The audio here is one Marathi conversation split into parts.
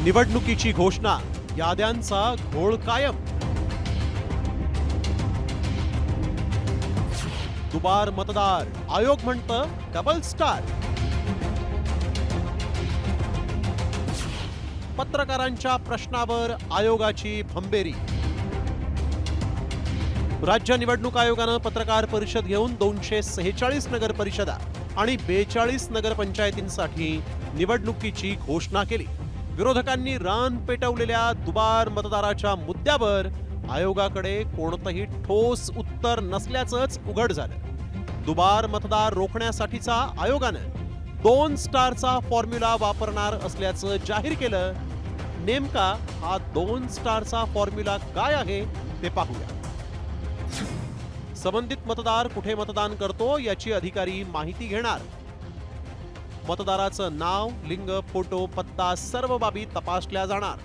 निवडणुकीची घोषणा, याद्यांचा घोळ कायम। दुबार मतदार, आयोग म्हणतं डबल स्टार। पत्रकारांच्या प्रश्नावर आयोगाची भंबेरी। राज्य निवडणूक आयोगानं पत्रकार परिषद घेऊन 246 नगर परिषदा आणि 42 नगरपंचायतींसाठी निवडणुकीची घोषणा केली। विरोधकांनी रान पेटवलेल्या दुबार मतदाराच्या मुद्द्यावर आयोगाकडे कोणतंही ठोस उत्तर नसल्याचंच उघड झालं। दुबार मतदार रोखण्यासाठीचा आयोगानं 2 स्टारचा फॉर्म्युला वापरणार असल्याचं जाहीर केलं। नेमका हा 2 स्टारचा फॉर्म्युला काय आहे ते पाहूया। संबंधित मतदार कुठे मतदान करतो याची अधिकारी माहिती घेणार। मतदाराचं नाव, लिंग, फोटो, पत्ता सर्व बाबी तपासल्या जाणार।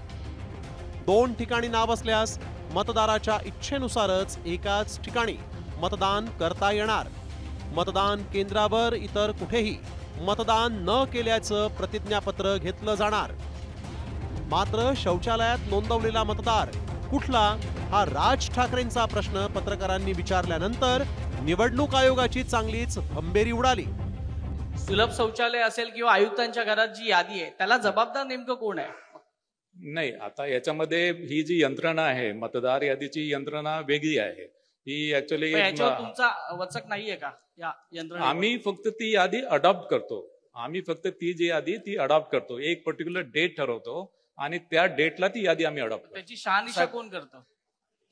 2 ठिकाणी नाव असल्यास मतदाराच्या इच्छेनुसारच एकाच ठिकाणी मतदान करता येणार। मतदान केंद्रावर इतर कुठेही मतदान न केल्याचं प्रतिज्ञापत्र घेतलं जाणार। मात्र शौचालयात नोंदवलेला मतदार कुठला हा राज ठाकरेंचा प्रश्न पत्रकारांनी विचारल्यानंतर निवडणूक आयोगाची चांगलीच भंबेरी उडाली। सुलभ शौचालय असेल किंवा आयुक्तांच्या घरात जी यादी आहे त्याला जबाबदार नेमकं कोण आहे? नाही, आता याच्यामध्ये ही जी यंत्रणा आहे, मतदार यादीची यंत्रणा वेगळी आहे। ही ऍक्च्युअली याच्यावर तुमचा वचक नाहीये का या यंत्रणा? आम्ही फक्त ती यादी अडॉप्ट करतो। आम्ही फक्त ती जी यादी ती अडॉप्ट करतो, एक पर्टिक्युलर डेट ठरवतो आणि त्या डेटला ती यादी आम्ही अडॉप्ट करतो। त्याची शहानिशा कोण करतं?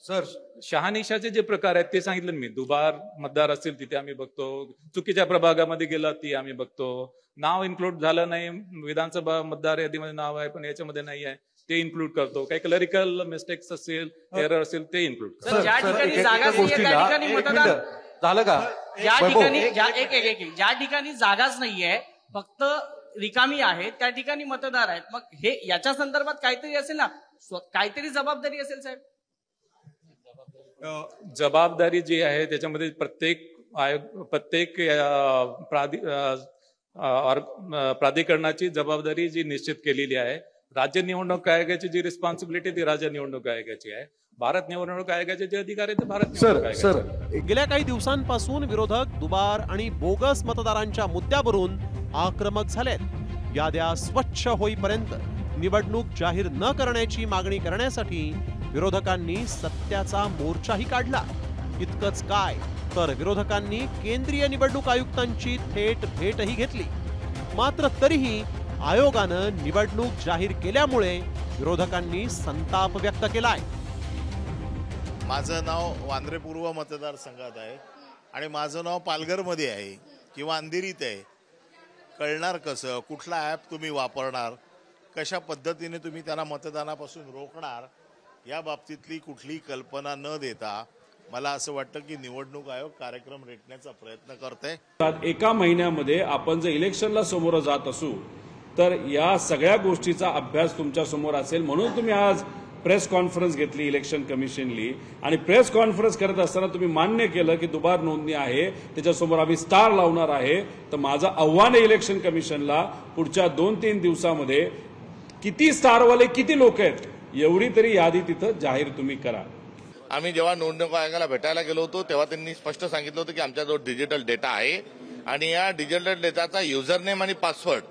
सर, शहानिशाचे जे प्रकार आहेत ते सांगितलं मी। दुबार मतदार असतील तिथे आम्ही बघतो, चुकीच्या प्रभागामध्ये गेला ती आम्ही बघतो, नाव इन्क्लूड झालं नाही, विधानसभा मतदार यादीमध्ये नाव आहे पण याच्यामध्ये नाही आहे ते इन्क्लूड करतो, काही क्लरिकल मिस्टेक्स असेल, एरर असेल ते इन्क्लूड करतो। ज्या ठिकाणी जागा नाहीये त्या ठिकाणी मतदार झालं का? ज्या ठिकाणी जागाच नाहीये, फक्त रिकामी आहे त्या ठिकाणी मतदार आहेत, मग हे याच्या संदर्भात काहीतरी असेल ना, काहीतरी जबाबदारी असेल साहेब। जबाबदारी जी आहे त्याच्यामध्ये प्रत्येक प्राधिकरणाची जबाबदारी जी निश्चित केलेली आहे। राज्य निवडणूक आयोगाची जी रिस्पॉन्सिबिलिटी ती राज्य निवडणूक आयोगाची आहे। भारत निवडणूक आयोगाचे जे अधिकारी ते भारत निवडणूक आयोगाचे। गेल्या काही दिवसांपासून विरोधक दुबार आणि बोगस मतदारांच्या मुद्द्यावरून आक्रमक झालेत। याद्या स्वच्छ होईपर्यंत निवडणूक जाहीर न करण्याची मागणी करण्यासाठी विरोधकांनी सत्याचा मोर्चाही काढला। इतकंच काय, तर विरोधकांनी केंद्रीय निवडणूक आयुक्तांची थेट भेटही घेतली। मात्र तरीही आयोगानं निवडणूक जाहीर केल्यामुळे विरोधकांनी संताप व्यक्त केलाय। माझं नाव वांद्रे पूर्व मतदारसंघात आहे आणि माझं नाव पालघरमध्ये आहे किंवा अंधेरीत आहे। कळणार कसं? कुठला ॲप तुम्ही वापरणार, कशा पद्धतीने तुम्ही त्यांना मतदानापासून रोखणार, या बाबतीतली कुठली कल्पना न देता मला असं वाटतं की निवडणूक आयोग कार्यक्रम रेटण्याचा प्रयत्न करते। एका महिन्यामध्ये आपण जर इलेक्शनला समोर जात असू तर या सगळ्या गोष्टीचा अभ्यास तुमच्या समोर असेल, म्हणून तुम्ही आज प्रेस कॉन्फरन्स घेतली इलेक्शन कमिशननी आणि प्रेस कॉन्फरन्स करत असताना तुम्ही मान्य केलं की दुबार नोंदणी आहे, त्याच्यासमोर आम्ही स्टार लावणार आहे। तर माझं आव्हान आहे इलेक्शन कमिशनला, पुढच्या 2-3 दिवसामध्ये किती स्टारवाले किती लोक आहेत एवढी तरी यादी तिथं जाहीर तुम्ही करा। आम्ही जेव्हा निवडणूक आयोगाला भेटायला गेलो होतो तेव्हा त्यांनी स्पष्ट सांगितलं होतं की आमच्याजवळ डिजिटल डेटा आहे आणि या डिजिटल डेटाचा युजर नेम आणि पासवर्ड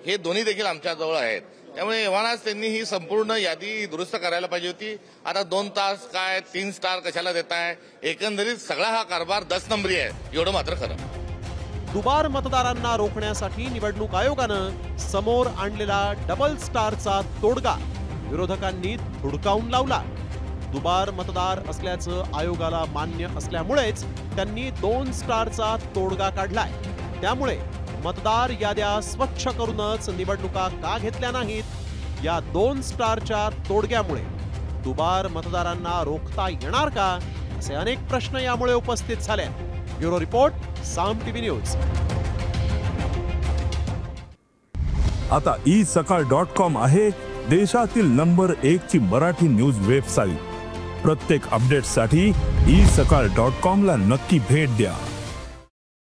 हे दोन्ही देखील आमच्याजवळ आहेत। त्यामुळे एव्हानाच त्यांनी ही संपूर्ण यादी दुरुस्त करायला पाहिजे होती। आता 2 तास काय 3 स्टार कशाला देताय? एकंदरीत सगळा हा कारभार 10 नंबरी आहे, एवढं मात्र खरं। दुबार मतदारांना रोखण्यासाठी निवडणूक आयोगानं समोर आणलेला डबल स्टारचा तोडगा विरोधकांनी धुडकावून लावला। दुबार मतदार असल्याचं आयोगाला मान्य असल्यामुळेच त्यांनी 2 स्टारचा तोडगा काढलाय। त्यामुळे मतदार याद्या स्वच्छ करूनच निवडणुका का घेतल्या नाहीत, या 2 स्टारच्या तोडग्यामुळे दुबार मतदारांना रोखता येणार का, असे अनेक प्रश्न यामुळे उपस्थित झाले। ब्युरो रिपोर्ट, साम टीव्ही न्यूज। आता isakal.com आहे देशातील नंबर 1 ची मराठी न्यूज वेबसाईट। प्रत्येक अपडेटसाठी isakal.com ला नक्की भेट द्या।